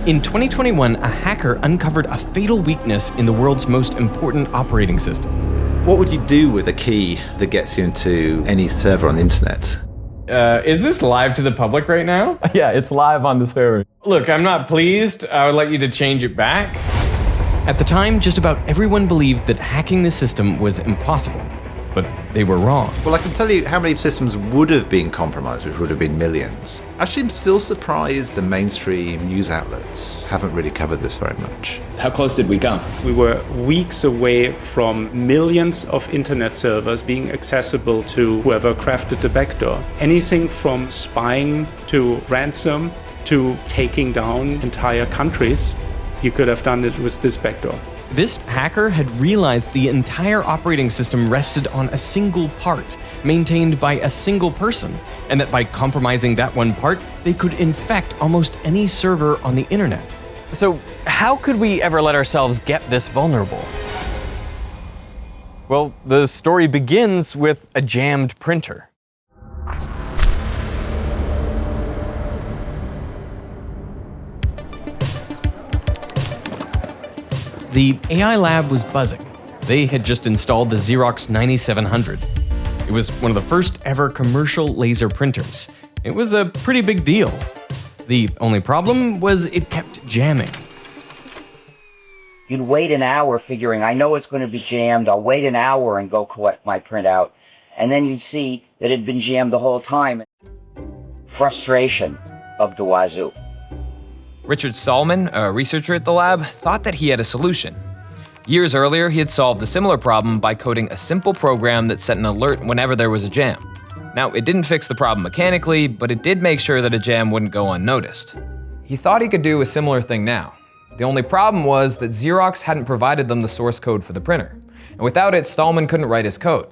In 2021, a hacker uncovered a fatal weakness in the world's most important operating system. What would you do with a key that gets you into any server on the internet? Is this live to the public right now? Yeah, it's live on the server. Look, I'm not pleased. I would like you to change it back. At the time, just about everyone believed that hacking the system was impossible, but they were wrong. Well, I can tell you how many systems would have been compromised, which would have been millions. Actually, I'm still surprised the mainstream news outlets haven't really covered this very much. How close did we come? We were weeks away from millions of internet servers being accessible to whoever crafted the backdoor. Anything from spying to ransom to taking down entire countries, you could have done it with this backdoor. This hacker had realized the entire operating system rested on a single part, maintained by a single person, and that by compromising that one part, they could infect almost any server on the internet. So, how could we ever let ourselves get this vulnerable? Well, the story begins with a jammed printer. The AI lab was buzzing. They had just installed the Xerox 9700. It was one of the first ever commercial laser printers. It was a pretty big deal. The only problem was it kept jamming. You'd wait an hour figuring, I know it's going to be jammed, I'll wait an hour and go collect my printout. And then you'd see that it had been jammed the whole time. Frustration of the wazoo. Richard Stallman, a researcher at the lab, thought that he had a solution. Years earlier, he had solved a similar problem by coding a simple program that sent an alert whenever there was a jam. Now, it didn't fix the problem mechanically, but it did make sure that a jam wouldn't go unnoticed. He thought he could do a similar thing now. The only problem was that Xerox hadn't provided them the source code for the printer, and without it, Stallman couldn't write his code.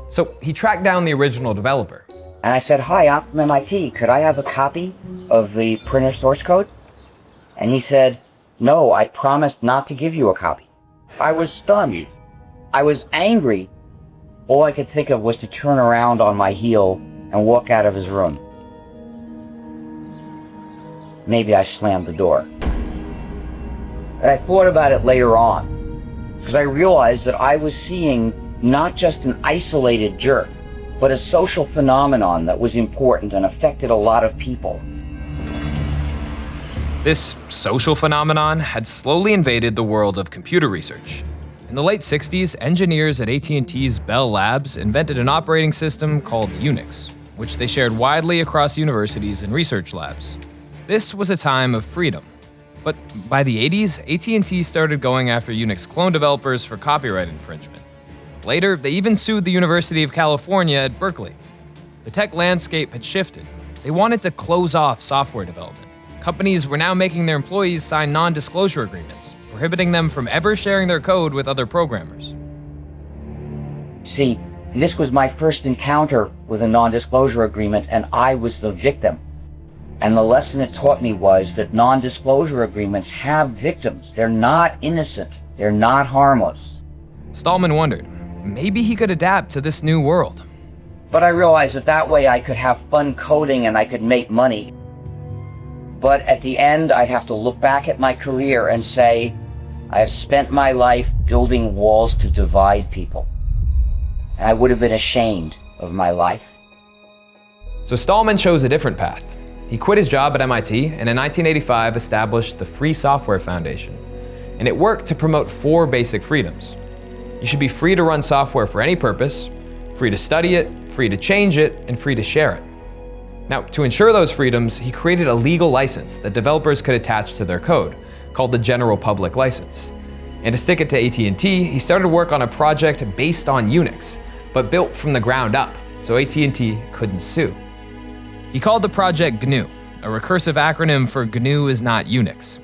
So he tracked down the original developer. And I said, hi, I'm from MIT, could I have a copy of the printer source code? And he said, no, I promised not to give you a copy. I was stunned. I was angry. All I could think of was to turn around on my heel and walk out of his room. Maybe I slammed the door. And I thought about it later on, because I realized that I was seeing not just an isolated jerk, but a social phenomenon that was important and affected a lot of people. This social phenomenon had slowly invaded the world of computer research. In the late 60s, engineers at AT&T's Bell Labs invented an operating system called Unix, which they shared widely across universities and research labs. This was a time of freedom. But by the 80s, AT&T started going after Unix clone developers for copyright infringement. Later, they even sued the University of California at Berkeley. The tech landscape had shifted. They wanted to close off software development. Companies were now making their employees sign non-disclosure agreements, prohibiting them from ever sharing their code with other programmers. See, this was my first encounter with a non-disclosure agreement, and I was the victim. And the lesson it taught me was that non-disclosure agreements have victims. They're not innocent. They're not harmless. Stallman wondered, maybe he could adapt to this new world. But I realized that way I could have fun coding and I could make money. But at the end, I have to look back at my career and say, I have spent my life building walls to divide people. And I would have been ashamed of my life. So Stallman chose a different path. He quit his job at MIT and in 1985 established the Free Software Foundation. And it worked to promote 4 basic freedoms. You should be free to run software for any purpose, free to study it, free to change it, and free to share it. Now, to ensure those freedoms, he created a legal license that developers could attach to their code, called the General Public License. And to stick it to AT&T, he started work on a project based on Unix, but built from the ground up, so AT&T couldn't sue. He called the project GNU, a recursive acronym for GNU is not Unix.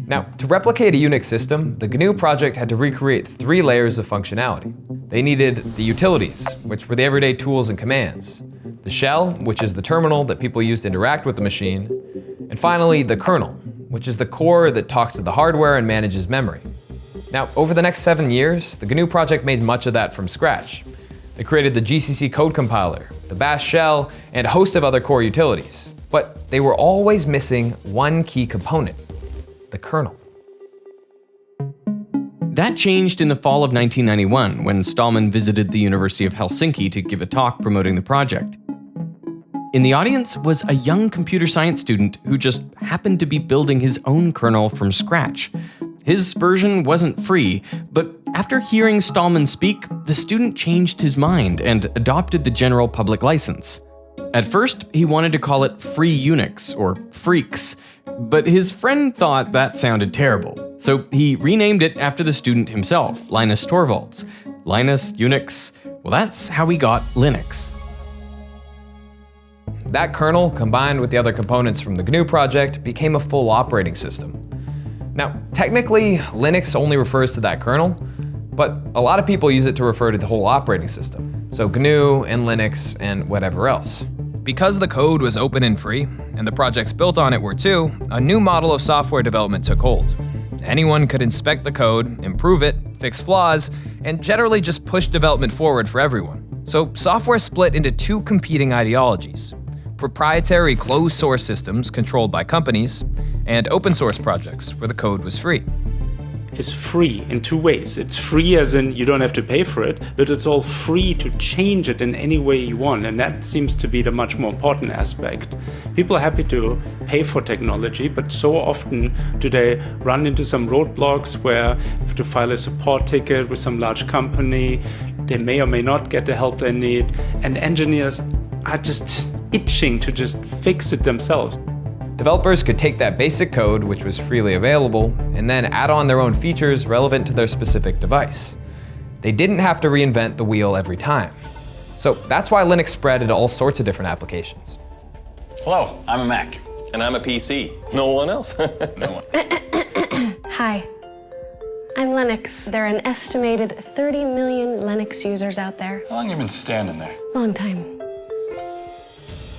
Now, to replicate a Unix system, the GNU project had to recreate 3 layers of functionality. They needed the utilities, which were the everyday tools and commands, the shell, which is the terminal that people use to interact with the machine, and finally, the kernel, which is the core that talks to the hardware and manages memory. Now, over the next 7 years, the GNU project made much of that from scratch. They created the GCC code compiler, the Bash shell, and a host of other core utilities. But they were always missing one key component: the kernel. That changed in the fall of 1991 when Stallman visited the University of Helsinki to give a talk promoting the project. In the audience was a young computer science student who just happened to be building his own kernel from scratch. His version wasn't free, but after hearing Stallman speak, the student changed his mind and adopted the general public license. At first, he wanted to call it Free Unix, or Freaks, but his friend thought that sounded terrible, so he renamed it after the student himself, Linus Torvalds. Linus, Unix, well, that's how we got Linux. That kernel, combined with the other components from the GNU project, became a full operating system. Now, technically, Linux only refers to that kernel, but a lot of people use it to refer to the whole operating system. So GNU and Linux and whatever else. Because the code was open and free, and the projects built on it were too, a new model of software development took hold. Anyone could inspect the code, improve it, fix flaws, and generally just push development forward for everyone. So software split into two competing ideologies: proprietary closed source systems controlled by companies, and open source projects where the code was free. Is free in two ways. It's free as in you don't have to pay for it, but it's all free to change it in any way you want, and that seems to be the much more important aspect. People are happy to pay for technology, but so often do they run into some roadblocks where you have to file a support ticket with some large company, they may or may not get the help they need, and engineers are just itching to just fix it themselves. Developers could take that basic code, which was freely available, and then add on their own features relevant to their specific device. They didn't have to reinvent the wheel every time. So that's why Linux spread into all sorts of different applications. Hello, I'm a Mac. And I'm a PC. No one else. No one. Hi, I'm Linux. There are an estimated 30 million Linux users out there. How long have you been standing there? Long time.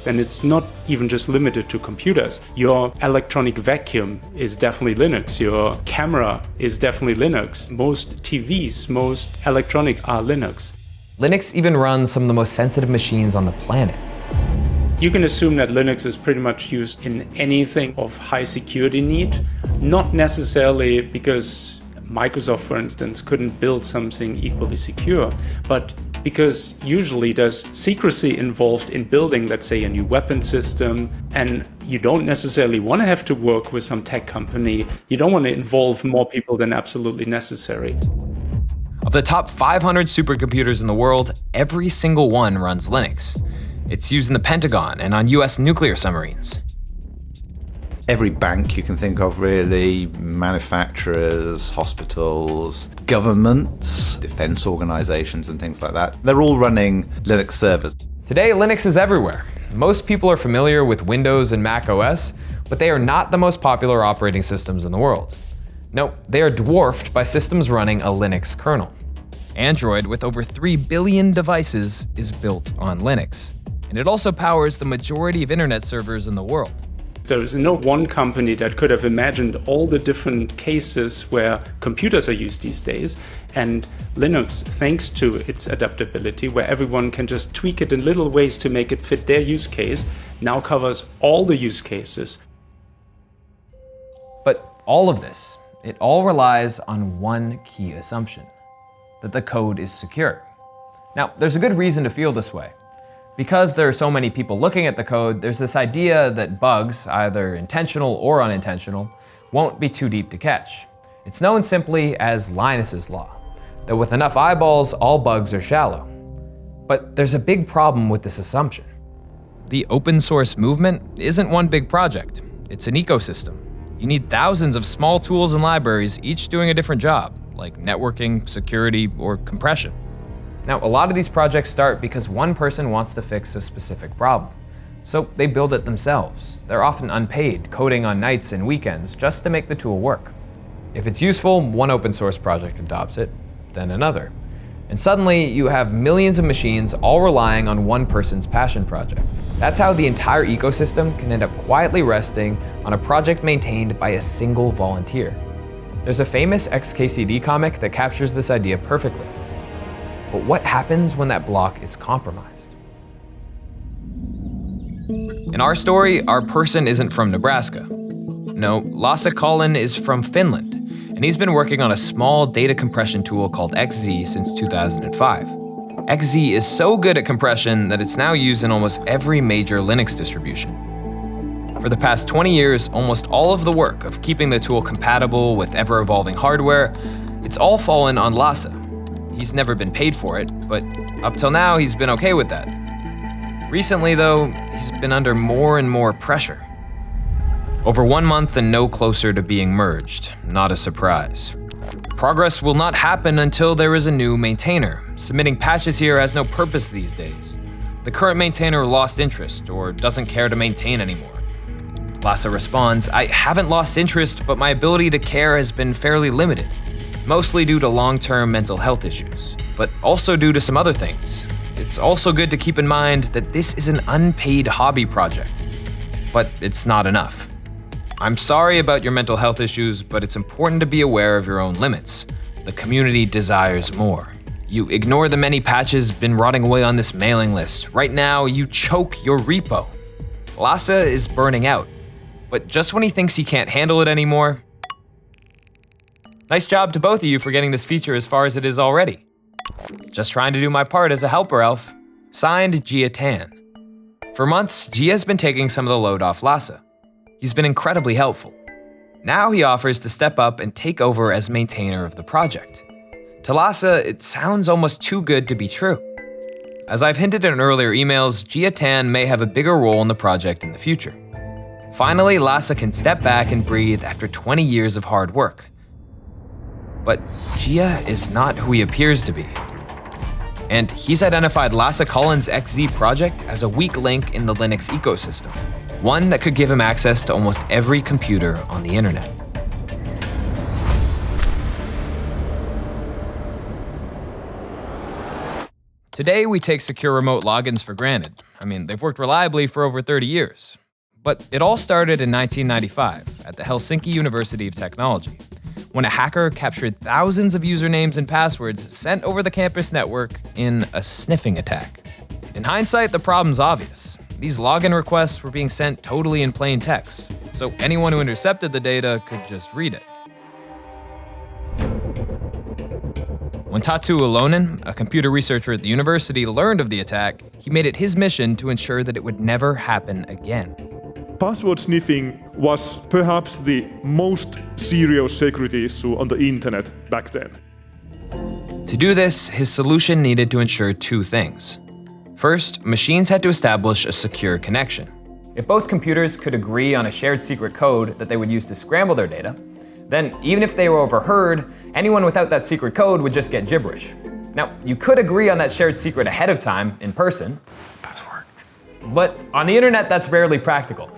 And it's not even just limited to computers. Your electronic vacuum is definitely Linux. Your camera is definitely Linux. Most TVs, most electronics are Linux. Linux even runs some of the most sensitive machines on the planet. You can assume that Linux is pretty much used in anything of high security need, not necessarily because Microsoft, for instance, couldn't build something equally secure, but because usually there's secrecy involved in building, let's say, a new weapon system, and you don't necessarily want to have to work with some tech company. You don't want to involve more people than absolutely necessary. Of the top 500 supercomputers in the world, every single one runs Linux. It's used in the Pentagon and on US nuclear submarines. Every bank you can think of, really, manufacturers, hospitals, governments, defense organizations and things like that. They're all running Linux servers. Today, Linux is everywhere. Most people are familiar with Windows and Mac OS, but they are not the most popular operating systems in the world. No, they are dwarfed by systems running a Linux kernel. Android, with over 3 billion devices, is built on Linux. And it also powers the majority of internet servers in the world. There is no one company that could have imagined all the different cases where computers are used these days. And Linux, thanks to its adaptability, where everyone can just tweak it in little ways to make it fit their use case, now covers all the use cases. But all of this, it all relies on one key assumption: that the code is secure. Now, there's a good reason to feel this way. Because there are so many people looking at the code, there's this idea that bugs, either intentional or unintentional, won't be too deep to catch. It's known simply as Linus's law, that with enough eyeballs, all bugs are shallow. But there's a big problem with this assumption. The open source movement isn't one big project. It's an ecosystem. You need thousands of small tools and libraries, each doing a different job, like networking, security, or compression. Now, a lot of these projects start because one person wants to fix a specific problem. So they build it themselves. They're often unpaid, coding on nights and weekends just to make the tool work. If it's useful, one open source project adopts it, then another. And suddenly you have millions of machines all relying on one person's passion project. That's how the entire ecosystem can end up quietly resting on a project maintained by a single volunteer. There's a famous XKCD comic that captures this idea perfectly. But what happens when that block is compromised? In our story, our person isn't from Nebraska. No, Lasse Collin is from Finland, and he's been working on a small data compression tool called XZ since 2005. XZ is so good at compression that it's now used in almost every major Linux distribution. For the past 20 years, almost all of the work of keeping the tool compatible with ever-evolving hardware, it's all fallen on Lasse. He's never been paid for it, but up till now, he's been okay with that. Recently, though, he's been under more and more pressure. Over 1 month and no closer to being merged, not a surprise. Progress will not happen until there is a new maintainer. Submitting patches here has no purpose these days. The current maintainer lost interest or doesn't care to maintain anymore. Lasse responds, "I haven't lost interest, but my ability to care has been fairly limited, mostly due to long-term mental health issues, but also due to some other things. It's also good to keep in mind that this is an unpaid hobby project, but it's not enough. I'm sorry about your mental health issues, but it's important to be aware of your own limits. The community desires more. You ignore the many patches been rotting away on this mailing list. Right now, you choke your repo." Lasse is burning out, but just when he thinks he can't handle it anymore. Nice job to both of you for getting this feature as far as it is already. Just trying to do my part as a helper elf. Signed, Gia Tan. For months, Gia's been taking some of the load off Lasse. He's been incredibly helpful. Now he offers to step up and take over as maintainer of the project. To Lasse, it sounds almost too good to be true. As I've hinted in earlier emails, Gia Tan may have a bigger role in the project in the future. Finally, Lasse can step back and breathe after 20 years of hard work. But Gia is not who he appears to be. And he's identified Lasse Collin's XZ project as a weak link in the Linux ecosystem, one that could give him access to almost every computer on the internet. Today, we take secure remote logins for granted. I mean, they've worked reliably for over 30 years. But it all started in 1995 at the Helsinki University of Technology, when a hacker captured thousands of usernames and passwords sent over the campus network in a sniffing attack. In hindsight, the problem's obvious. These login requests were being sent totally in plain text, so anyone who intercepted the data could just read it. When Tatu Alonen, a computer researcher at the university, learned of the attack, he made it his mission to ensure that it would never happen again. Password sniffing was perhaps the most serious security issue on the internet back then. To do this, his solution needed to ensure two things. First, machines had to establish a secure connection. If both computers could agree on a shared secret code that they would use to scramble their data, then even if they were overheard, anyone without that secret code would just get gibberish. Now, you could agree on that shared secret ahead of time, in person, but on the internet, that's rarely practical.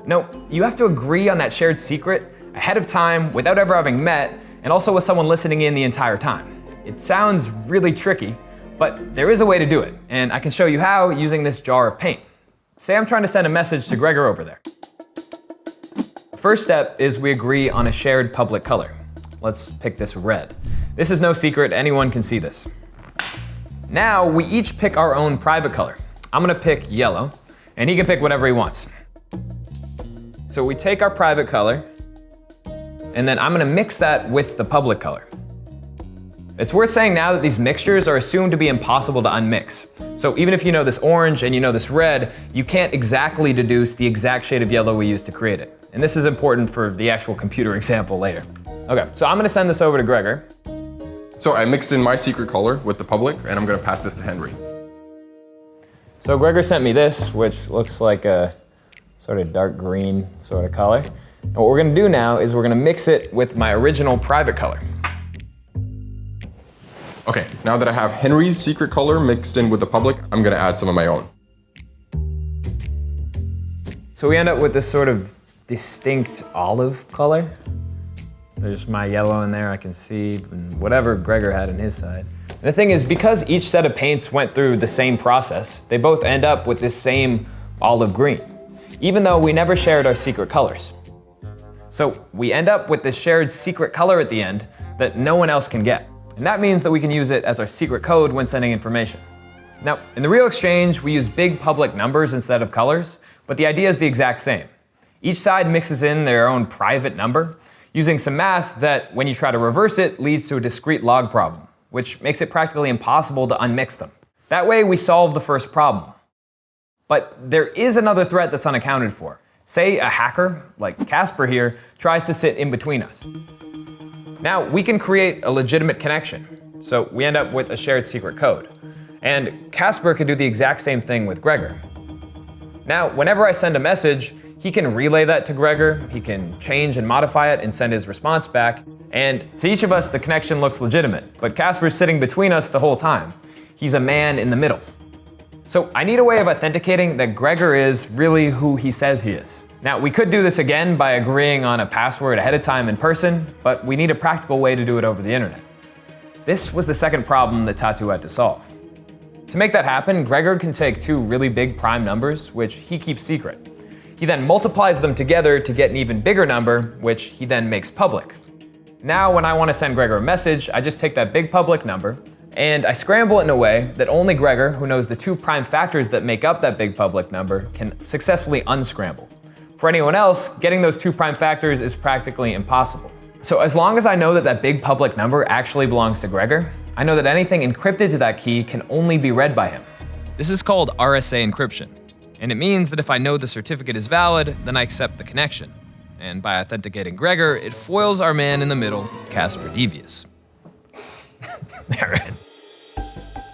No, you have to agree on that shared secret ahead of time without ever having met, and also with someone listening in the entire time. It sounds really tricky, but there is a way to do it, and I can show you how using this jar of paint. Say I'm trying to send a message to Gregor over there. The first step is we agree on a shared public color. Let's pick this red. This is no secret, anyone can see this. Now we each pick our own private color. I'm gonna pick yellow, and he can pick whatever he wants. So we take our private color, and then I'm gonna mix that with the public color. It's worth saying now that these mixtures are assumed to be impossible to unmix. So even if you know this orange and you know this red, you can't exactly deduce the exact shade of yellow we used to create it. And this is important for the actual computer example later. Okay, so I'm gonna send this over to Gregor. So I mixed in my secret color with the public, and I'm gonna pass this to Henry. So Gregor sent me this, which looks like a sort of dark green sort of color. And what we're gonna do now is we're gonna mix it with my original private color. Okay, now that I have Henry's secret color mixed in with the public, I'm gonna add some of my own. So we end up with this sort of distinct olive color. There's my yellow in there, I can see, and whatever Gregor had on his side. And the thing is, because each set of paints went through the same process, they both end up with this same olive green, even though we never shared our secret colors. So we end up with this shared secret color at the end that no one else can get. And that means that we can use it as our secret code when sending information. Now, in the real exchange, we use big public numbers instead of colors, but the idea is the exact same. Each side mixes in their own private number, using some math that, when you try to reverse it, leads to a discrete log problem, which makes it practically impossible to unmix them. That way, we solve the first problem. But there is another threat that's unaccounted for. Say a hacker, like Casper here, tries to sit in between us. Now, we can create a legitimate connection, so we end up with a shared secret code. And Casper can do the exact same thing with Gregor. Now, whenever I send a message, he can relay that to Gregor, he can change and modify it and send his response back, and to each of us, the connection looks legitimate, but Casper's sitting between us the whole time. He's a man in the middle. So I need a way of authenticating that Gregor is really who he says he is. Now, we could do this again by agreeing on a password ahead of time in person, but we need a practical way to do it over the internet. This was the second problem that Tatu had to solve. To make that happen, Gregor can take two really big prime numbers, which he keeps secret. He then multiplies them together to get an even bigger number, which he then makes public. Now, when I want to send Gregor a message, I just take that big public number, and I scramble it in a way that only Gregor, who knows the two prime factors that make up that big public number, can successfully unscramble. For anyone else, getting those two prime factors is practically impossible. So as long as I know that that big public number actually belongs to Gregor, I know that anything encrypted to that key can only be read by him. This is called RSA encryption, and it means that if I know the certificate is valid, then I accept the connection. And by authenticating Gregor, it foils our man in the middle, Casper Devious. Alright.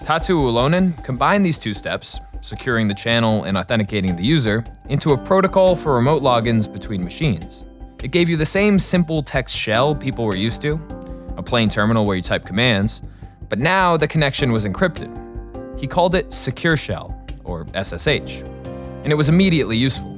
Tatu Ulonen combined these two steps, securing the channel and authenticating the user, into a protocol for remote logins between machines. It gave you the same simple text shell people were used to, a plain terminal where you type commands, but now the connection was encrypted. He called it Secure Shell, or SSH, and it was immediately useful.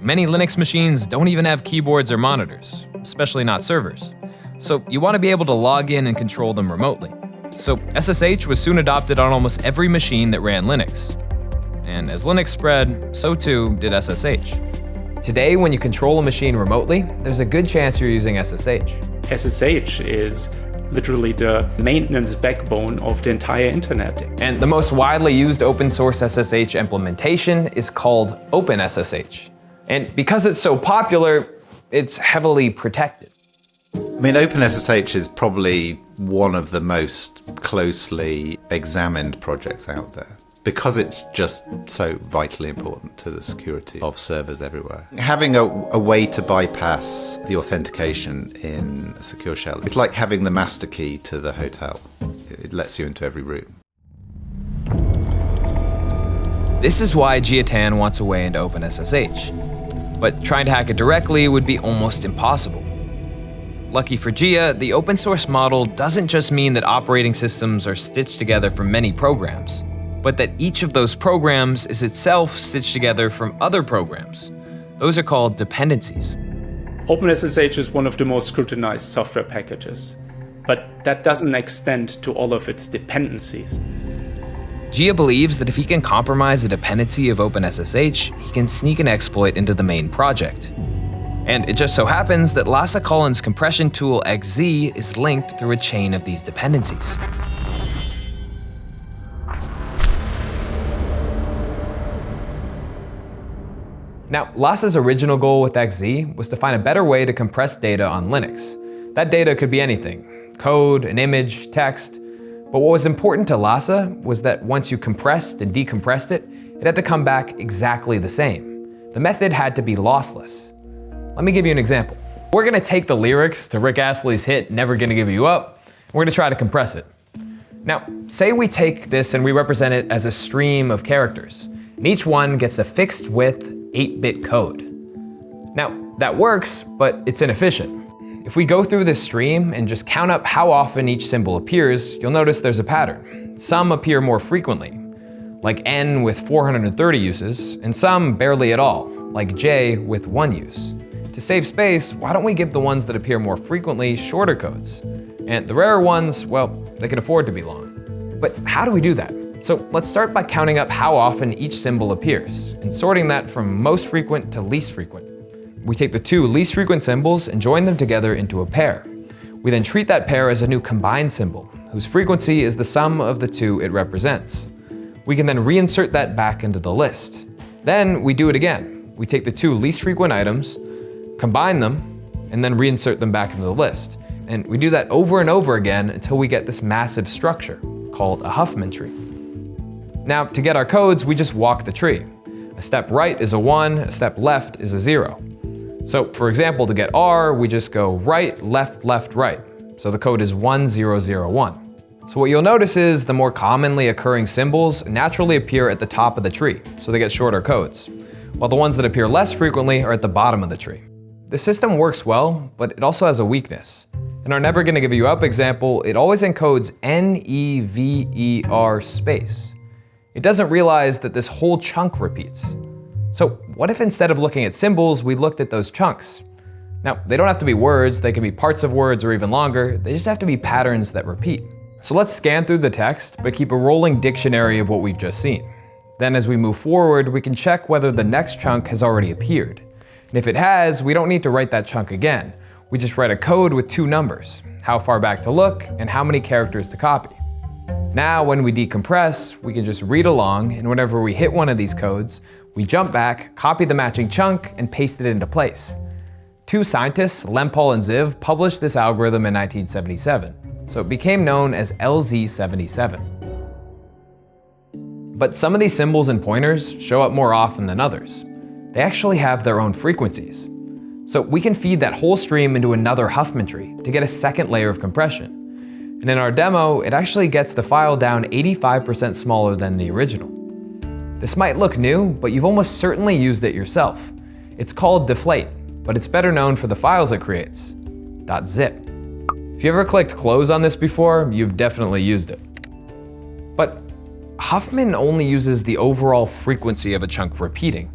Many Linux machines don't even have keyboards or monitors, especially not servers, so you want to be able to log in and control them remotely. So SSH was soon adopted on almost every machine that ran Linux. And as Linux spread, so too did SSH. Today, when you control a machine remotely, there's a good chance you're using SSH. SSH is literally the maintenance backbone of the entire internet. And the most widely used open source SSH implementation is called OpenSSH. And because it's so popular, it's heavily protected. I mean, OpenSSH is probably one of the most closely examined projects out there because it's just so vitally important to the security of servers everywhere. Having a way to bypass the authentication in a secure shell, it's like having the master key to the hotel. It lets you into every room. This is why Jia Tan wants a way into OpenSSH, but trying to hack it directly would be almost impossible. Lucky for Jia, the open source model doesn't just mean that operating systems are stitched together from many programs, but that each of those programs is itself stitched together from other programs. Those are called dependencies. OpenSSH is one of the most scrutinized software packages, but that doesn't extend to all of its dependencies. Jia believes that if he can compromise the dependency of OpenSSH, he can sneak an exploit into the main project. And it just so happens that Lasse Collins' compression tool XZ is linked through a chain of these dependencies. Now, Lasse's original goal with XZ was to find a better way to compress data on Linux. That data could be anything, code, an image, text. But what was important to Lasse was that once you compressed and decompressed it, it had to come back exactly the same. The method had to be lossless. Let me give you an example. We're gonna take the lyrics to Rick Astley's hit, Never Gonna Give You Up, and we're gonna try to compress it. Now, say we take this and we represent it as a stream of characters, and each one gets a fixed width 8-bit code. Now, that works, but it's inefficient. If we go through this stream and just count up how often each symbol appears, you'll notice there's a pattern. Some appear more frequently, like N with 430 uses, and some barely at all, like J with 1 use. To save space, why don't we give the ones that appear more frequently shorter codes? And the rarer ones, well, they can afford to be long. But how do we do that? So let's start by counting up how often each symbol appears, and sorting that from most frequent to least frequent. We take the two least frequent symbols and join them together into a pair. We then treat that pair as a new combined symbol, whose frequency is the sum of the two it represents. We can then reinsert that back into the list. Then we do it again. We take the two least frequent items, combine them, and then reinsert them back into the list. And we do that over and over again until we get this massive structure called a Huffman tree. Now, to get our codes, we just walk the tree. A step right is a 1, a step left is a 0. So for example, to get R, we just go right, left, left, right. So the code is 1001. So what you'll notice is the more commonly occurring symbols naturally appear at the top of the tree, so they get shorter codes, while the ones that appear less frequently are at the bottom of the tree. The system works well, but it also has a weakness. In our Never Gonna Give You Up example, it always encodes NEVER space. It doesn't realize that this whole chunk repeats. So what if instead of looking at symbols, we looked at those chunks? Now, they don't have to be words, they can be parts of words or even longer, they just have to be patterns that repeat. So let's scan through the text, but keep a rolling dictionary of what we've just seen. Then as we move forward, we can check whether the next chunk has already appeared. And if it has, we don't need to write that chunk again. We just write a code with 2 numbers, how far back to look and how many characters to copy. Now, when we decompress, we can just read along, and whenever we hit one of these codes, we jump back, copy the matching chunk, and paste it into place. 2 scientists, Lempel and Ziv, published this algorithm in 1977. So it became known as LZ77. But some of these symbols and pointers show up more often than others. They actually have their own frequencies. So we can feed that whole stream into another Huffman tree to get a second layer of compression. And in our demo, it actually gets the file down 85% smaller than the original. This might look new, but you've almost certainly used it yourself. It's called Deflate, but it's better known for the files it creates, .zip. If you ever clicked close on this before, you've definitely used it. But Huffman only uses the overall frequency of a chunk repeating.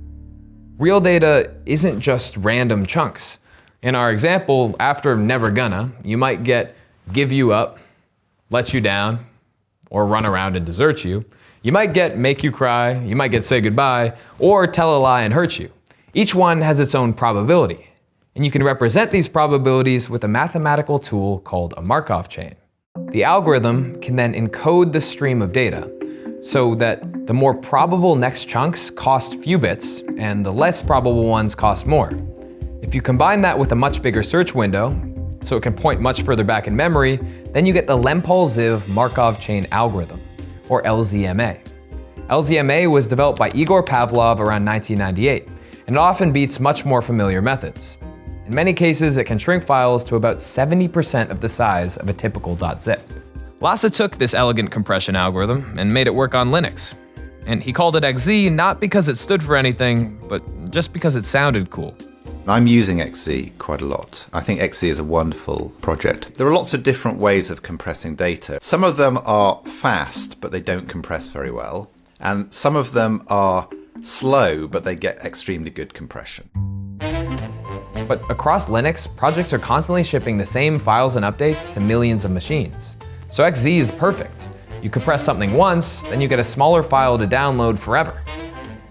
Real data isn't just random chunks. In our example, after never gonna, you might get give you up, let you down, or run around and desert you. You might get make you cry, you might get say goodbye, or tell a lie and hurt you. Each one has its own probability. And you can represent these probabilities with a mathematical tool called a Markov chain. The algorithm can then encode the stream of data so that the more probable next chunks cost few bits and the less probable ones cost more. If you combine that with a much bigger search window, so it can point much further back in memory, then you get the Lempel-Ziv Markov chain algorithm, or LZMA. LZMA was developed by Igor Pavlov around 1998, and it often beats much more familiar methods. In many cases, it can shrink files to about 70% of the size of a typical .zip. Lasse took this elegant compression algorithm and made it work on Linux. And he called it XZ not because it stood for anything, but just because it sounded cool. I'm using XZ quite a lot. I think XZ is a wonderful project. There are lots of different ways of compressing data. Some of them are fast, but they don't compress very well. And some of them are slow, but they get extremely good compression. But across Linux, projects are constantly shipping the same files and updates to millions of machines. So XZ is perfect. You compress something once, then you get a smaller file to download forever.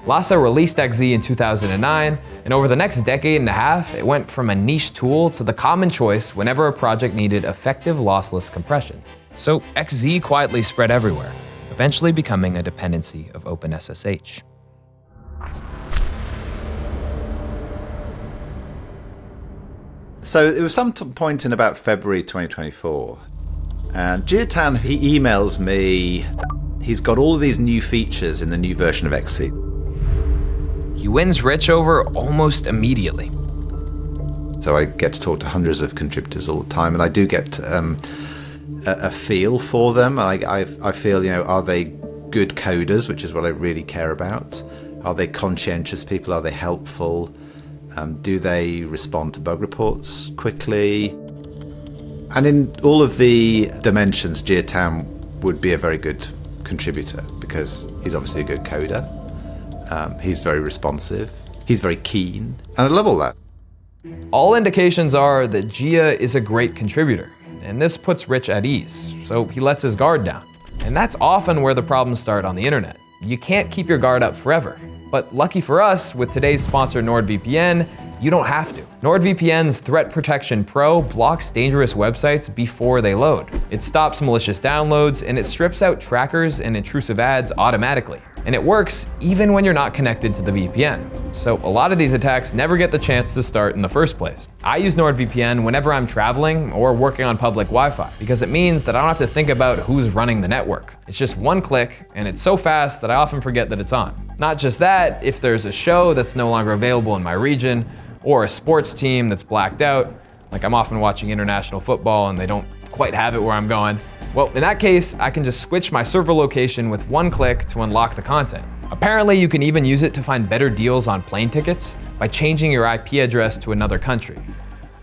Lasse released XZ in 2009, and over the next decade and a half, it went from a niche tool to the common choice whenever a project needed effective lossless compression. So XZ quietly spread everywhere, eventually becoming a dependency of OpenSSH. So it was some point in about February 2024. And Jiatan, he emails me. He's got all of these new features in the new version of XZ. He wins Rich over almost immediately. So I get to talk to hundreds of contributors all the time, and I do get a feel for them. I feel, are they good coders, which is what I really care about? Are they conscientious people? Are they helpful? Do they respond to bug reports quickly? And in all of the dimensions, Jiatan would be a very good contributor because he's obviously a good coder. He's very responsive. He's very keen. And I love all that. All indications are that Gia is a great contributor, and this puts Rich at ease, so he lets his guard down. And that's often where the problems start on the internet. You can't keep your guard up forever. But lucky for us, with today's sponsor NordVPN, You don't have to. NordVPN's Threat Protection Pro blocks dangerous websites before they load. It stops malicious downloads, and it strips out trackers and intrusive ads automatically. And it works even when you're not connected to the VPN. So a lot of these attacks never get the chance to start in the first place. I use NordVPN whenever I'm traveling or working on public Wi-Fi because it means that I don't have to think about who's running the network. It's just one click, and it's so fast that I often forget that it's on. Not just that, if there's a show that's no longer available in my region, or a sports team that's blacked out, like I'm often watching international football and they don't quite have it where I'm going, well, in that case, I can just switch my server location with one click to unlock the content. Apparently, you can even use it to find better deals on plane tickets by changing your IP address to another country.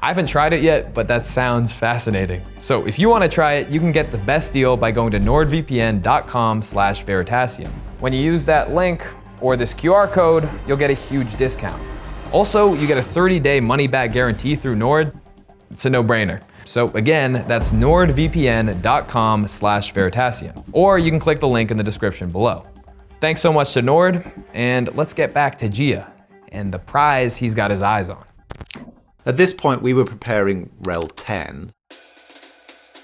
I haven't tried it yet, but that sounds fascinating. So if you want to try it, you can get the best deal by going to nordvpn.com/Veritasium. When you use that link or this QR code, you'll get a huge discount. Also, you get a 30-day money-back guarantee through Nord. It's a no-brainer. So again, that's nordvpn.com/Veritasium. Or you can click the link in the description below. Thanks so much to Nord, and let's get back to Gia and the prize he's got his eyes on. At this point, we were preparing RHEL 10.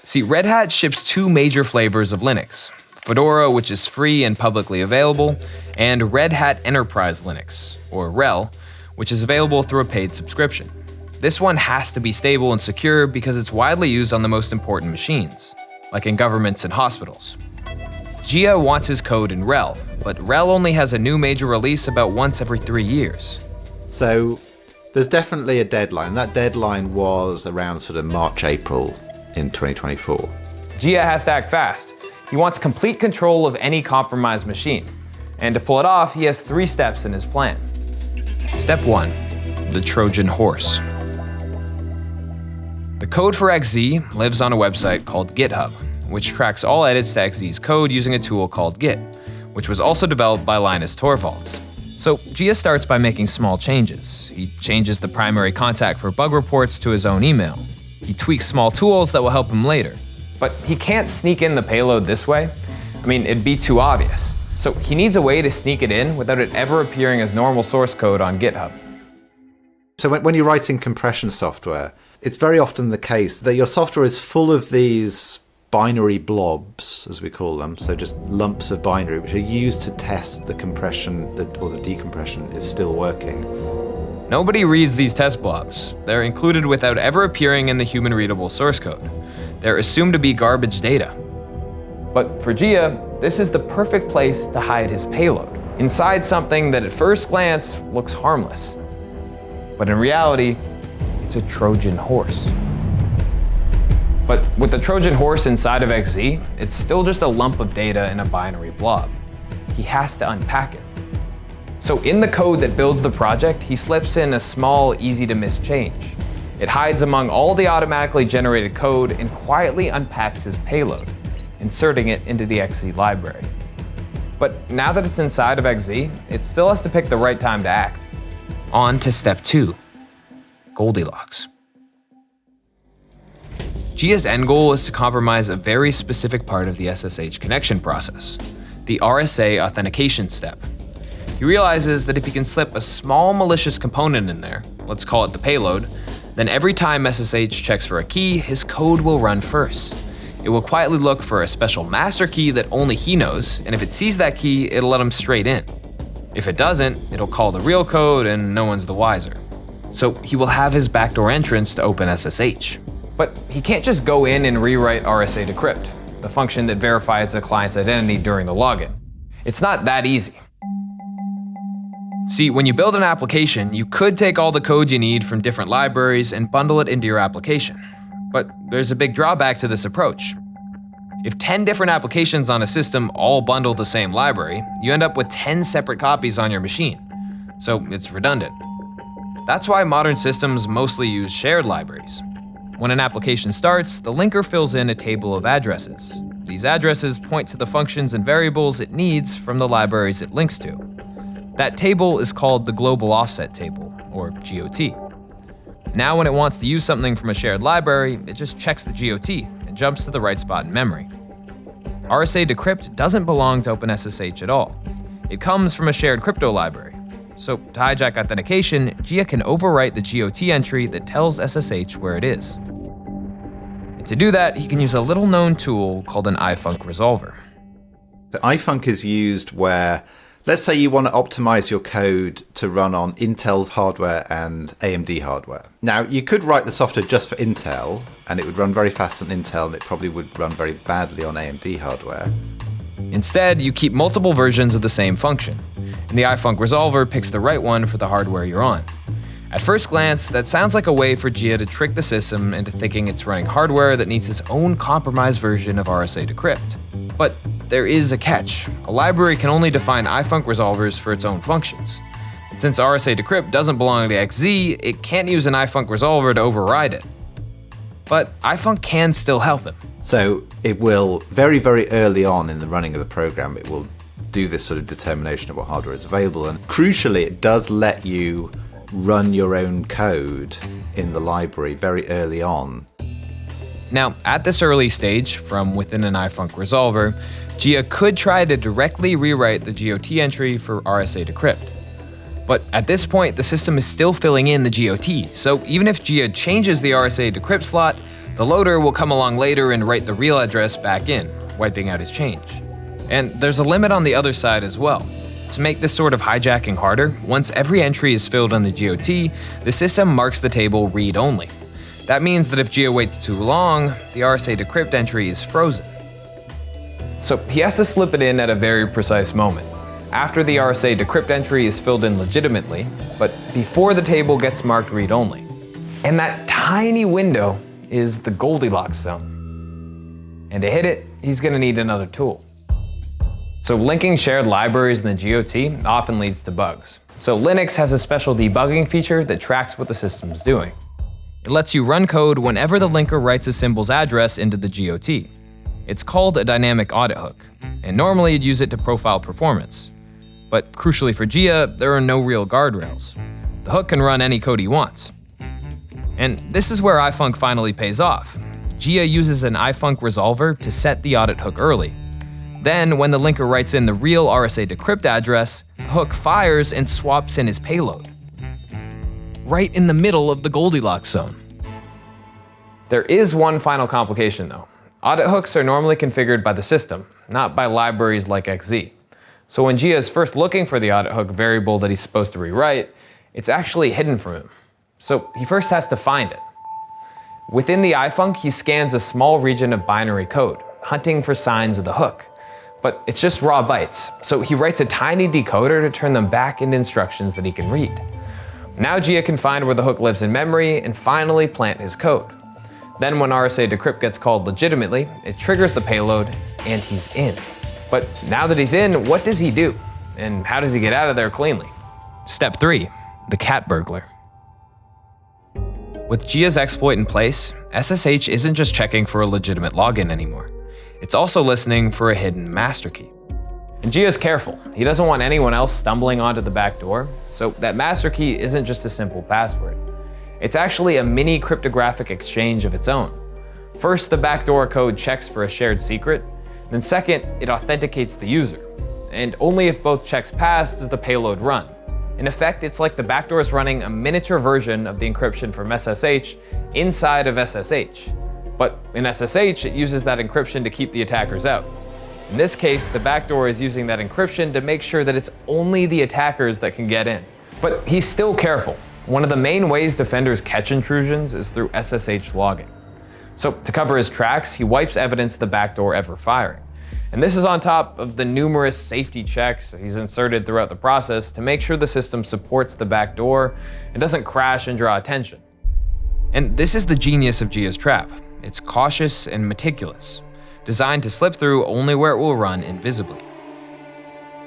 See, Red Hat ships two major flavors of Linux: Fedora, which is free and publicly available, and Red Hat Enterprise Linux, or RHEL, which is available through a paid subscription. This one has to be stable and secure because it's widely used on the most important machines, like in governments and hospitals. Gia wants his code in RHEL, but RHEL only has a new major release about once every 3 years. So there's definitely a deadline. That deadline was around sort of March, April in 2024. Gia has to act fast. He wants complete control of any compromised machine. And to pull it off, he has 3 steps in his plan. Step 1, the Trojan horse. The code for XZ lives on a website called GitHub, which tracks all edits to XZ's code using a tool called Git, which was also developed by Linus Torvalds. So Gia starts by making small changes. He changes the primary contact for bug reports to his own email. He tweaks small tools that will help him later. But he can't sneak in the payload this way. I mean, it'd be too obvious. So he needs a way to sneak it in without it ever appearing as normal source code on GitHub. So when you're writing compression software, it's very often the case that your software is full of these binary blobs, as we call them, so just lumps of binary, which are used to test the compression or the decompression is still working. Nobody reads these test blobs. They're included without ever appearing in the human-readable source code. They're assumed to be garbage data. But for Gia, this is the perfect place to hide his payload, inside something that at first glance looks harmless. But in reality, it's a Trojan horse. But with the Trojan horse inside of XZ, it's still just a lump of data in a binary blob. He has to unpack it. So in the code that builds the project, he slips in a small, easy-to-miss change. It hides among all the automatically generated code and quietly unpacks his payload, inserting it into the XZ library. But now that it's inside of XZ, it still has to pick the right time to act. On to step 2, Goldilocks. Gia's end goal is to compromise a very specific part of the SSH connection process, the RSA authentication step. He realizes that if he can slip a small malicious component in there, let's call it the payload, then every time SSH checks for a key, his code will run first. It will quietly look for a special master key that only he knows, and if it sees that key, it'll let him straight in. If it doesn't, it'll call the real code and no one's the wiser. So he will have his backdoor entrance to open SSH. But he can't just go in and rewrite RSA decrypt, the function that verifies the client's identity during the login. It's not that easy. See, when you build an application, you could take all the code you need from different libraries and bundle it into your application. But there's a big drawback to this approach. If 10 different applications on a system all bundle the same library, you end up with 10 separate copies on your machine. So it's redundant. That's why modern systems mostly use shared libraries. When an application starts, the linker fills in a table of addresses. These addresses point to the functions and variables it needs from the libraries it links to. That table is called the Global Offset Table, or GOT. Now when it wants to use something from a shared library, it just checks the GOT and jumps to the right spot in memory. RSA decrypt doesn't belong to OpenSSH at all. It comes from a shared crypto library. So to hijack authentication, Jia can overwrite the GOT entry that tells SSH where it is. And to do that, he can use a little-known tool called an iFunk resolver. The iFunk is used where, let's say you want to optimize your code to run on Intel hardware and AMD hardware. Now, you could write the software just for Intel, and it would run very fast on Intel, and it probably would run very badly on AMD hardware. Instead, you keep multiple versions of the same function, and the iFunk resolver picks the right one for the hardware you're on. At first glance, that sounds like a way for Jia to trick the system into thinking it's running hardware that needs its own compromised version of RSA Decrypt. But there is a catch. A library can only define iFunk resolvers for its own functions. And since RSA Decrypt doesn't belong to XZ, it can't use an iFunk resolver to override it. But iFunk can still help him. So it will, very, very early on in the running of the program, it will do this sort of determination of what hardware is available. And crucially, it does let you run your own code in the library very early on. Now, at this early stage, from within an iFunk resolver, Jia could try to directly rewrite the GOT entry for RSA Decrypt. But at this point, the system is still filling in the GOT, so even if Jia changes the RSA Decrypt slot, the loader will come along later and write the real address back in, wiping out his change. And there's a limit on the other side as well. To make this sort of hijacking harder, once every entry is filled on the GOT, the system marks the table read-only. That means that if Jia waits too long, the RSA Decrypt entry is frozen. So he has to slip it in at a very precise moment, after the RSA Decrypt entry is filled in legitimately, but before the table gets marked read-only. And that tiny window is the Goldilocks zone. And to hit it, he's going to need another tool. So linking shared libraries in the GOT often leads to bugs. So Linux has a special debugging feature that tracks what the system's doing. It lets you run code whenever the linker writes a symbol's address into the GOT. It's called a dynamic audit hook, and normally you'd use it to profile performance. But crucially for Jia, there are no real guardrails. The hook can run any code he wants. And this is where iFunk finally pays off. Jia uses an iFunk resolver to set the audit hook early. Then, when the linker writes in the real RSA Decrypt address, the hook fires and swaps in his payload. Right in the middle of the Goldilocks zone. There is one final complication though. Audit hooks are normally configured by the system, not by libraries like XZ. So when Jia is first looking for the audit hook variable that he's supposed to rewrite, it's actually hidden from him. So he first has to find it. Within the iFunk, he scans a small region of binary code, hunting for signs of the hook. But it's just raw bytes, so he writes a tiny decoder to turn them back into instructions that he can read. Now Jia can find where the hook lives in memory and finally plant his code. Then when RSA Decrypt gets called legitimately, it triggers the payload and he's in. But now that he's in, what does he do? And how does he get out of there cleanly? Step 3, the cat burglar. With Jia's exploit in place, SSH isn't just checking for a legitimate login anymore. It's also listening for a hidden master key. And Jia's careful. He doesn't want anyone else stumbling onto the back door, so that master key isn't just a simple password. It's actually a mini cryptographic exchange of its own. First, the backdoor code checks for a shared secret, then second, it authenticates the user. And only if both checks pass does the payload run. In effect, it's like the backdoor is running a miniature version of the encryption from SSH inside of SSH. But in SSH, it uses that encryption to keep the attackers out. In this case, the backdoor is using that encryption to make sure that it's only the attackers that can get in. But he's still careful. One of the main ways defenders catch intrusions is through SSH logging. So to cover his tracks, he wipes evidence of the backdoor ever firing. And this is on top of the numerous safety checks he's inserted throughout the process to make sure the system supports the backdoor and doesn't crash and draw attention. And this is the genius of Jia's trap. It's cautious and meticulous, designed to slip through only where it will run invisibly.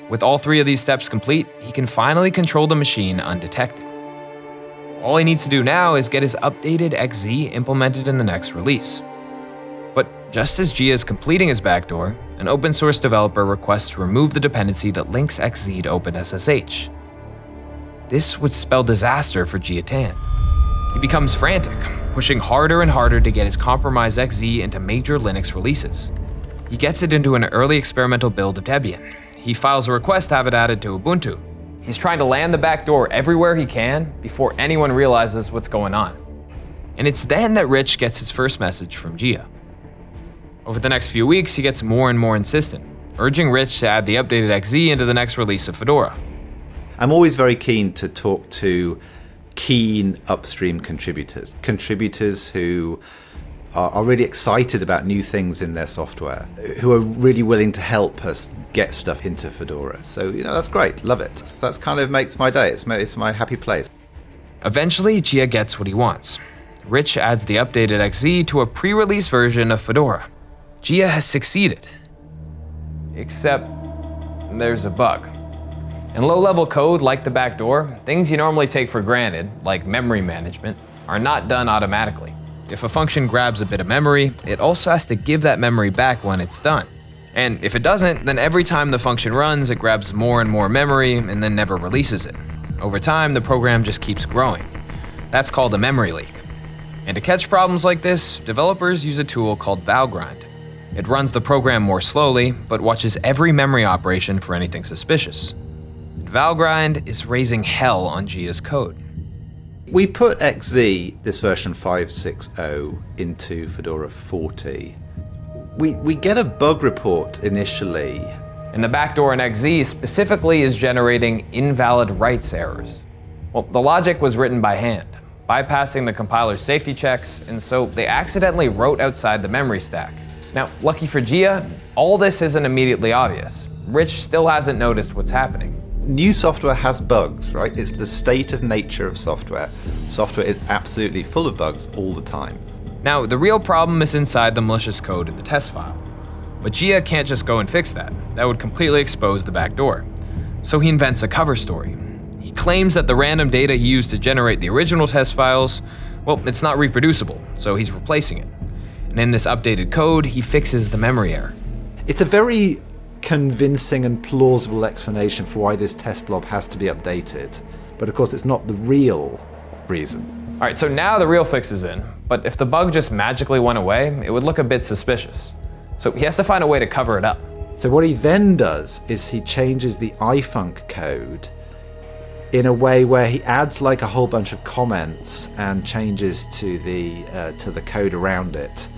With all 3 of these steps complete, he can finally control the machine undetected. All he needs to do now is get his updated XZ implemented in the next release. But just as Jia is completing his backdoor, an open source developer requests to remove the dependency that links XZ to OpenSSH. This would spell disaster for Jia Tan. He becomes frantic, pushing harder and harder to get his compromised XZ into major Linux releases. He gets it into an early experimental build of Debian. He files a request to have it added to Ubuntu. He's trying to land the backdoor everywhere he can before anyone realizes what's going on. And it's then that Rich gets his first message from Gia. Over the next few weeks, he gets more and more insistent, urging Rich to add the updated XZ into the next release of Fedora. I'm always very keen to talk to keen upstream contributors who are really excited about new things in their software, who are really willing to help us get stuff into Fedora. So, that's great. Love it. That's kind of makes my day. It's my happy place. Eventually, Gia gets what he wants. Rich adds the updated XZ to a pre-release version of Fedora. Gia has succeeded. Except there's a bug. In low-level code like the backdoor, things you normally take for granted, like memory management, are not done automatically. If a function grabs a bit of memory, it also has to give that memory back when it's done. And if it doesn't, then every time the function runs, it grabs more and more memory and then never releases it. Over time, the program just keeps growing. That's called a memory leak. And to catch problems like this, developers use a tool called Valgrind. It runs the program more slowly, but watches every memory operation for anything suspicious. And Valgrind is raising hell on Gia's code. We put XZ, this version 5.6.0, into Fedora 40. We get a bug report initially. And the backdoor in XZ specifically is generating invalid writes errors. Well, the logic was written by hand, bypassing the compiler's safety checks, and so they accidentally wrote outside the memory stack. Now, lucky for Gia, all this isn't immediately obvious. Rich still hasn't noticed what's happening. New software has bugs, right? It's the state of nature of software. Software is absolutely full of bugs all the time. Now, the real problem is inside the malicious code in the test file. But Gia can't just go and fix that. That would completely expose the backdoor. So he invents a cover story. He claims that the random data he used to generate the original test files, well, it's not reproducible, so he's replacing it. And in this updated code, he fixes the memory error. It's a very convincing and plausible explanation for why this test blob has to be updated. But of course, it's not the real reason. All right, so now the real fix is in, but if the bug just magically went away, it would look a bit suspicious. So he has to find a way to cover it up. So what he then does is he changes the ifunc code in a way where he adds like a whole bunch of comments and changes to the code around it.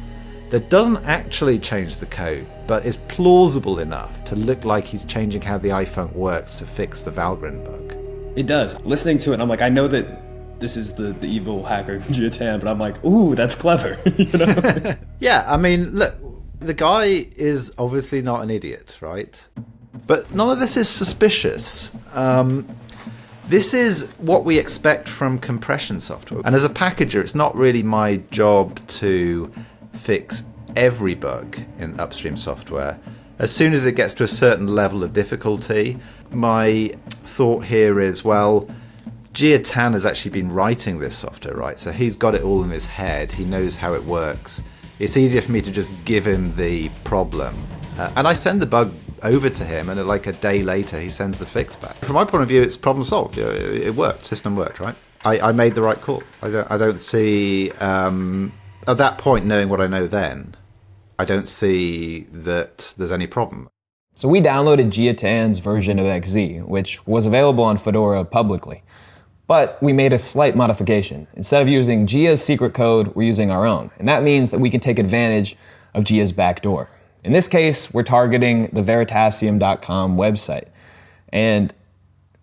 That doesn't actually change the code, but is plausible enough to look like he's changing how the ifunc works to fix the Valgrind bug. It does. Listening to it, I'm like, I know that this is the evil hacker Gia Tan, but I'm like, ooh, that's clever. Yeah, I mean, look, the guy is obviously not an idiot, right? But none of this is suspicious. This is what we expect from compression software. And as a packager, it's not really my job to fix every bug in upstream software. As soon as it gets to a certain level of difficulty, my thought here is, well, Gia Tan has actually been writing this software, right? So he's got it all in his head. He knows how it works. It's easier for me to just give him the problem. And I send the bug over to him, and like a day later, he sends the fix back. From my point of view, it's problem solved. It worked. System worked, right? I made the right call. I don't see... at that point, knowing what I know then, I don't see that there's any problem. So we downloaded Gia Tan's version of XZ, which was available on Fedora publicly. But we made a slight modification. Instead of using Gia's secret code, we're using our own. And that means that we can take advantage of Gia's backdoor. In this case, we're targeting the Veritasium.com website. And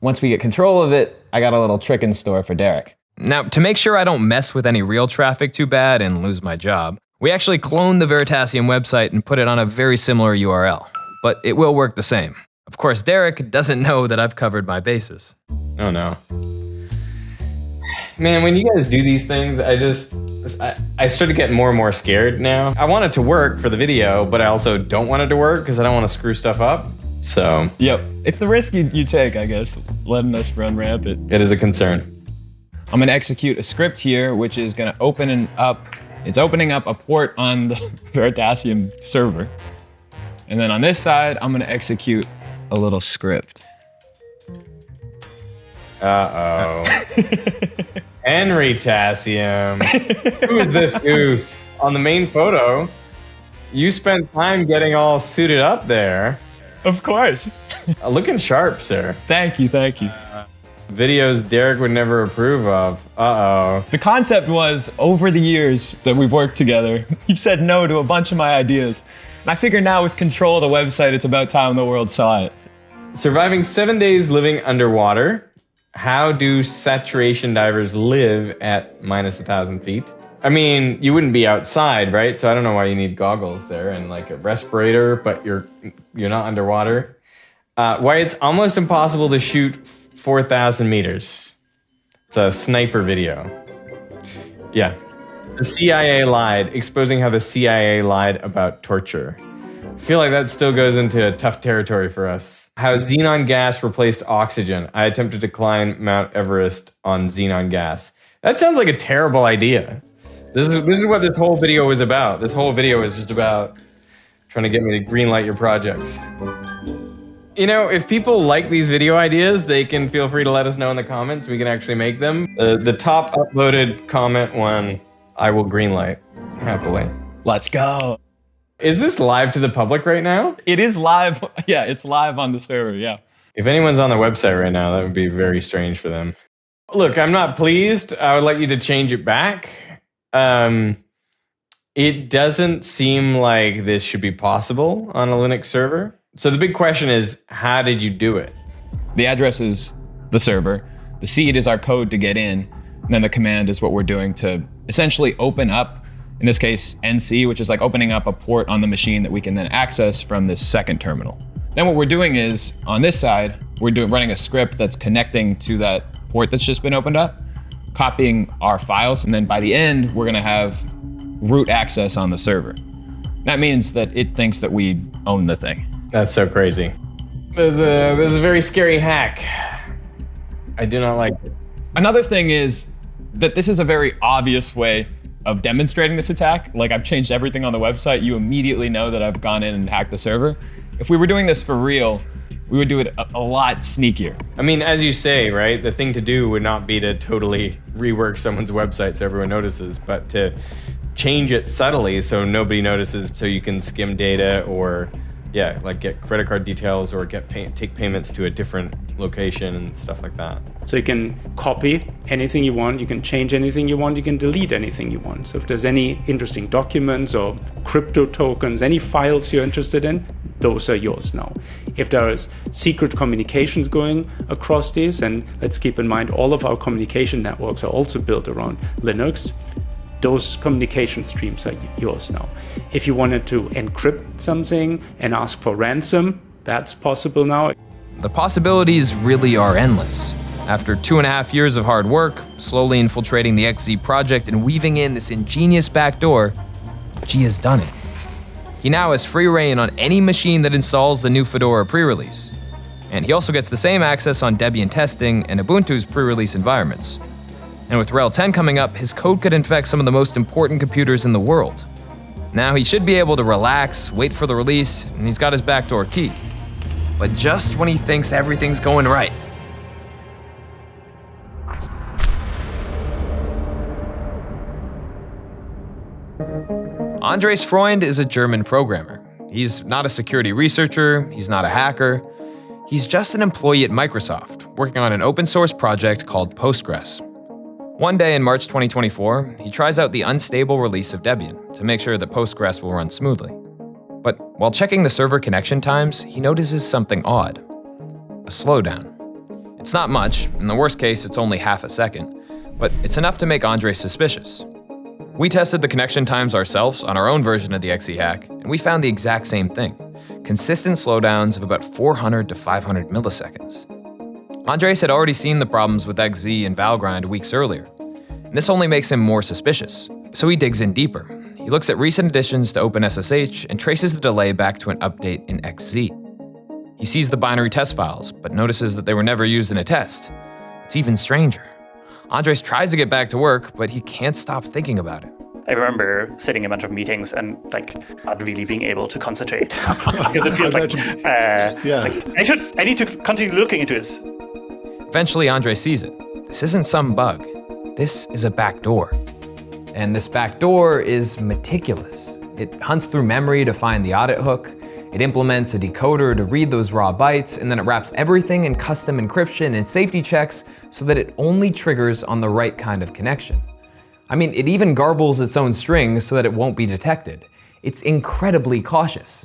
once we get control of it, I got a little trick in store for Derek. Now, to make sure I don't mess with any real traffic too bad and lose my job, we actually cloned the Veritasium website and put it on a very similar URL. But it will work the same. Of course, Derek doesn't know that I've covered my bases. Oh no. Man, when you guys do these things, I start to get more and more scared now. I want it to work for the video, but I also don't want it to work because I don't want to screw stuff up. So, yep. It's the risk you take, I guess, letting us run rampant. It is a concern. I'm gonna execute a script here, which is gonna opening up a port on the Veritasium server. And then on this side, I'm gonna execute a little script. Uh-oh. Henrytasium. Who is this goof? On the main photo, you spent time getting all suited up there. Of course. Looking sharp, sir. Thank you. Videos Derek would never approve of. Uh-oh. The concept was, over the years that we've worked together, you've said no to a bunch of my ideas. And I figure now with control of the website, it's about time the world saw it. Surviving 7 days living underwater. How do saturation divers live at minus 1,000 feet? I mean, you wouldn't be outside, right? So I don't know why you need goggles there and like a respirator, but you're not underwater. Why it's almost impossible to shoot 4,000 meters. It's a sniper video. Yeah. The CIA lied, exposing how the CIA lied about torture. I feel like that still goes into tough territory for us. How xenon gas replaced oxygen. I attempted to climb Mount Everest on xenon gas. That sounds like a terrible idea. This is what this whole video is about. This whole video is just about trying to get me to greenlight your projects. You know, if people like these video ideas, they can feel free to let us know in the comments. We can actually make them. The top uploaded comment one, I will greenlight happily. Let's go. Is this live to the public right now? It is live. Yeah, it's live on the server, yeah. If anyone's on the website right now, that would be very strange for them. Look, I'm not pleased. I would like you to change it back. It doesn't seem like this should be possible on a Linux server. So the big question is, how did you do it? The address is the server. The seed is our code to get in. And then the command is what we're doing to essentially open up, in this case, NC, which is like opening up a port on the machine that we can then access from this second terminal. Then what we're doing is, on this side, we're running a script that's connecting to that port that's just been opened up, copying our files, and then by the end, we're gonna have root access on the server. That means that it thinks that we own the thing. That's so crazy. This is a very scary hack. I do not like it. Another thing is that this is a very obvious way of demonstrating this attack. Like, I've changed everything on the website. You immediately know that I've gone in and hacked the server. If we were doing this for real, we would do it a lot sneakier. I mean, as you say, right, the thing to do would not be to totally rework someone's website so everyone notices, but to change it subtly so nobody notices, so you can skim data or, yeah, like get credit card details or take payments to a different location and stuff like that. So you can copy anything you want, you can change anything you want, you can delete anything you want. So if there's any interesting documents or crypto tokens, any files you're interested in, those are yours now. If there's secret communications going across these, and let's keep in mind all of our communication networks are also built around Linux, those communication streams are yours now. If you wanted to encrypt something and ask for ransom, that's possible now. The possibilities really are endless. After 2.5 years of hard work, slowly infiltrating the XZ project and weaving in this ingenious backdoor, G has done it. He now has free reign on any machine that installs the new Fedora pre-release. And he also gets the same access on Debian testing and Ubuntu's pre-release environments. And with RHEL 10 coming up, his code could infect some of the most important computers in the world. Now he should be able to relax, wait for the release, and he's got his backdoor key. But just when he thinks everything's going right. Andres Freund is a German programmer. He's not a security researcher, he's not a hacker. He's just an employee at Microsoft, working on an open source project called Postgres. One day in March 2024, he tries out the unstable release of Debian to make sure that Postgres will run smoothly. But while checking the server connection times, he notices something odd. A slowdown. It's not much, in the worst case it's only half a second, but it's enough to make Andres suspicious. We tested the connection times ourselves on our own version of the XZ hack, and we found the exact same thing. Consistent slowdowns of about 400 to 500 milliseconds. Andres had already seen the problems with XZ and Valgrind weeks earlier, and this only makes him more suspicious. So he digs in deeper. He looks at recent additions to OpenSSH and traces the delay back to an update in XZ. He sees the binary test files, but notices that they were never used in a test. It's even stranger. Andres tries to get back to work, but he can't stop thinking about it. I remember sitting in a bunch of meetings and not really being able to concentrate because it feels like I need to continue looking into this. Eventually, Andres sees it. This isn't some bug. This is a backdoor. And this backdoor is meticulous. It hunts through memory to find the audit hook. It implements a decoder to read those raw bytes, and then it wraps everything in custom encryption and safety checks so that it only triggers on the right kind of connection. I mean, it even garbles its own strings so that it won't be detected. It's incredibly cautious.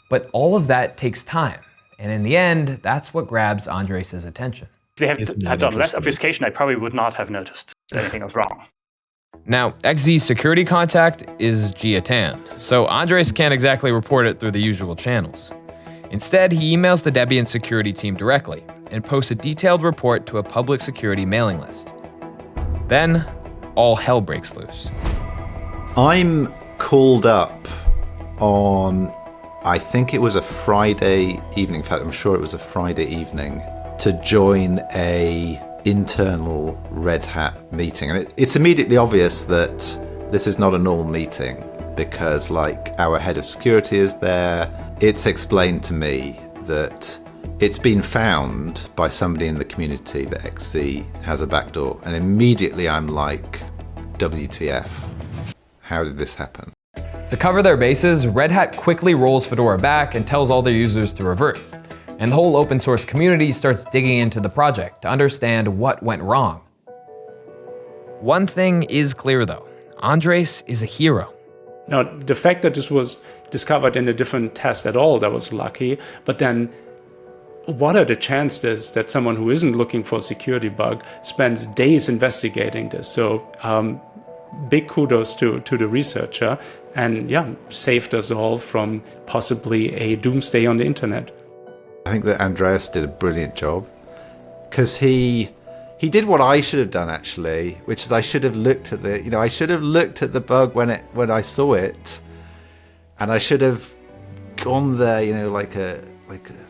But all of that takes time. And in the end, that's what grabs Andres' attention. If they had done less obfuscation, I probably would not have noticed that anything was wrong. Now, XZ's security contact is Jia Tan, so Andres can't exactly report it through the usual channels. Instead, he emails the Debian security team directly and posts a detailed report to a public security mailing list. Then, all hell breaks loose. I'm called up on, I think it was a Friday evening, in fact I'm sure it was a Friday evening, to join a internal Red Hat meeting. And it's immediately obvious that this is not a normal meeting because like our head of security is there. It's explained to me that it's been found by somebody in the community that XZ has a backdoor. And immediately I'm like, WTF, how did this happen? To cover their bases, Red Hat quickly rolls Fedora back and tells all their users to revert. And the whole open source community starts digging into the project to understand what went wrong. One thing is clear though, Andres is a hero. Now, the fact that this was discovered in a different test at all, that was lucky, but then what are the chances that someone who isn't looking for a security bug spends days investigating this? So big kudos to the researcher and yeah, saved us all from possibly a doomsday on the internet. I think that Andreas did a brilliant job because he did what I should have done actually, which is I should have looked at the bug when I saw it, and I should have gone there, like a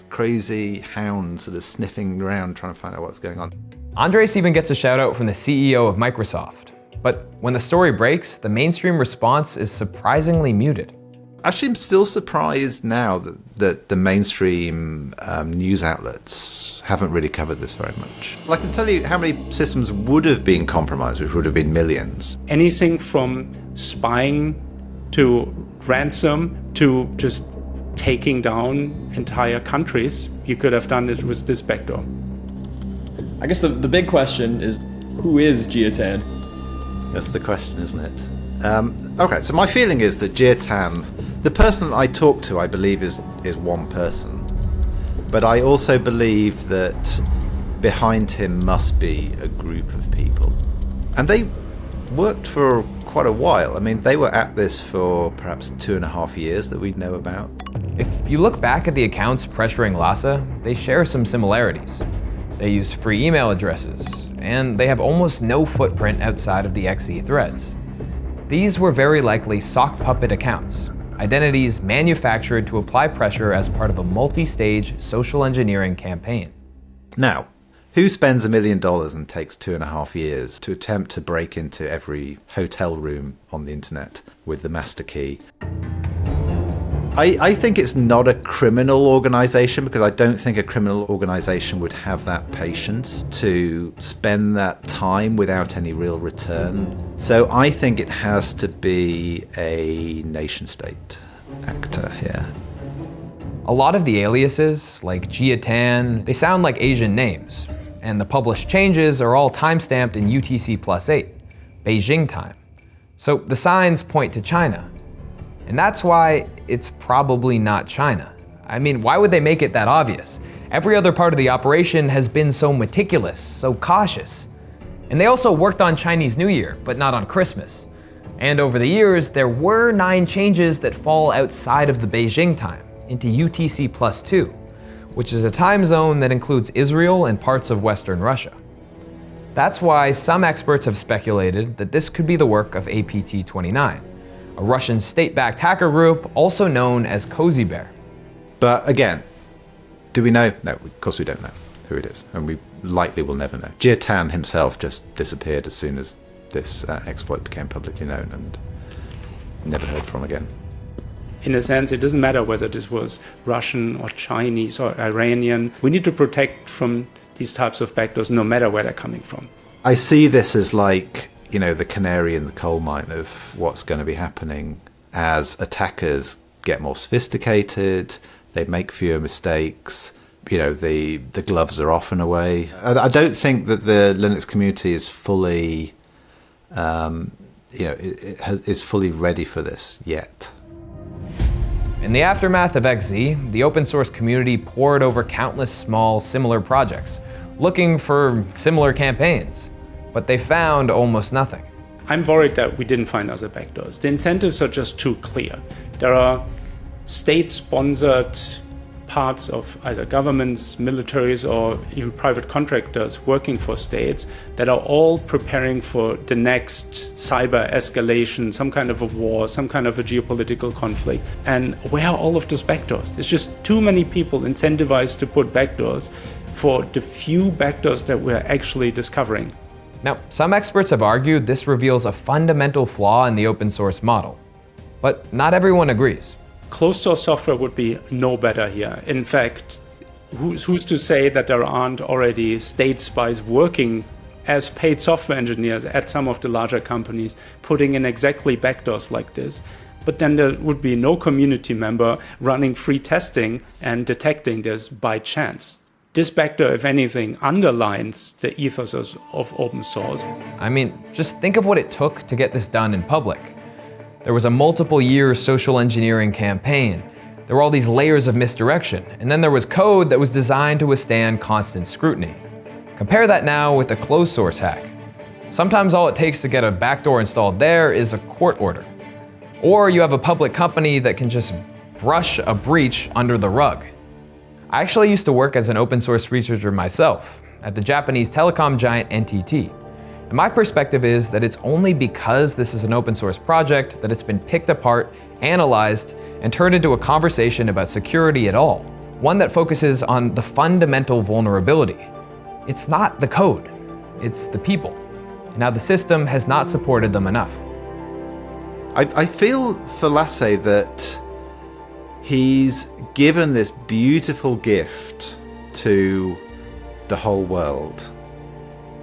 crazy hound sort of sniffing around trying to find out what's going on. Andres even gets a shout out from the CEO of Microsoft. But when the story breaks, the mainstream response is surprisingly muted. Actually, I'm still surprised now that the mainstream news outlets haven't really covered this very much. I can tell you how many systems would have been compromised, which would have been millions. Anything from spying to ransom to just taking down entire countries, you could have done it with this backdoor. I guess the big question is, who is Jia Tan? That's the question, isn't it? Okay, so my feeling is that Jia Tan, the person that I talk to, I believe is one person. But I also believe that behind him must be a group of people. And they worked for quite a while. I mean, they were at this for perhaps 2.5 years that we know about. If you look back at the accounts pressuring Lhasa, they share some similarities. They use free email addresses, and they have almost no footprint outside of the XZ threads. These were very likely sock puppet accounts, identities manufactured to apply pressure as part of a multi-stage social engineering campaign. Now, who spends $1 million and takes 2.5 years to attempt to break into every hotel room on the internet with the master key? I think it's not a criminal organization, because I don't think a criminal organization would have that patience to spend that time without any real return. So I think it has to be a nation state actor here. A lot of the aliases, like Jia Tan, they sound like Asian names, and the published changes are all timestamped in UTC+8, Beijing time. So the signs point to China. And that's why it's probably not China. I mean, why would they make it that obvious? Every other part of the operation has been so meticulous, so cautious. And they also worked on Chinese New Year, but not on Christmas. And over the years, there were 9 changes that fall outside of the Beijing time, into UTC+2, which is a time zone that includes Israel and parts of Western Russia. That's why some experts have speculated that this could be the work of APT29, a Russian state-backed hacker group also known as Cozy Bear. But again, do we know? No, of course we don't know who it is, and we likely will never know. Jia Tan himself just disappeared as soon as this exploit became publicly known and never heard from again. In a sense, it doesn't matter whether this was Russian or Chinese or Iranian. We need to protect from these types of backdoors no matter where they're coming from. I see this as like, the canary in the coal mine of what's going to be happening as attackers get more sophisticated. they make fewer mistakes. The gloves are off in a way. I don't think that the Linux community is fully, is fully ready for this yet. In the aftermath of XZ, the open source community pored over countless small, similar projects, looking for similar campaigns, but they found almost nothing. I'm worried that we didn't find other backdoors. The incentives are just too clear. There are state-sponsored parts of either governments, militaries, or even private contractors working for states that are all preparing for the next cyber escalation, some kind of a war, some kind of a geopolitical conflict. And where are all of those backdoors? There's just too many people incentivized to put backdoors for the few backdoors that we're actually discovering. Now, some experts have argued this reveals a fundamental flaw in the open source model, but not everyone agrees. Closed source software would be no better here. In fact, who's to say that there aren't already state spies working as paid software engineers at some of the larger companies, putting in exactly backdoors like this? But then there would be no community member running free testing and detecting this by chance. This backdoor, if anything, underlines the ethos of open source. I mean, just think of what it took to get this done in public. There was a multiple-year social engineering campaign. There were all these layers of misdirection, and then there was code that was designed to withstand constant scrutiny. Compare that now with a closed source hack. Sometimes all it takes to get a backdoor installed there is a court order. Or you have a public company that can just brush a breach under the rug. I actually used to work as an open source researcher myself at the Japanese telecom giant NTT. And my perspective is that it's only because this is an open source project that it's been picked apart, analyzed, and turned into a conversation about security at all. One that focuses on the fundamental vulnerability. It's not the code, it's the people. And now the system has not supported them enough. I feel for Lasse that he's given this beautiful gift to the whole world.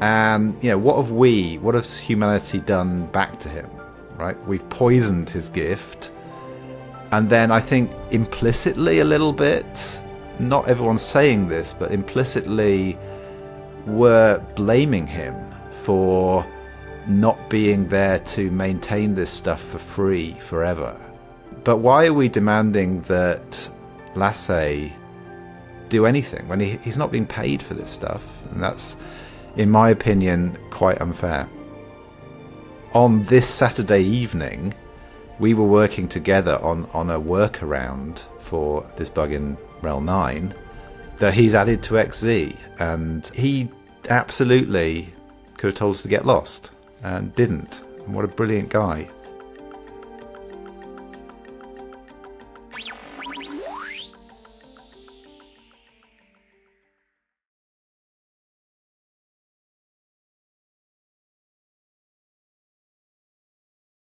And, what has humanity done back to him, right? We've poisoned his gift. And then I think implicitly a little bit, not everyone's saying this, but implicitly we're blaming him for not being there to maintain this stuff for free forever. But why are we demanding that Lasse do anything when he's not being paid for this stuff? And that's, in my opinion, quite unfair. On this Saturday evening, we were working together on a workaround for this bug in RHEL 9 that he's added to XZ, and he absolutely could have told us to get lost and didn't. And what a brilliant guy.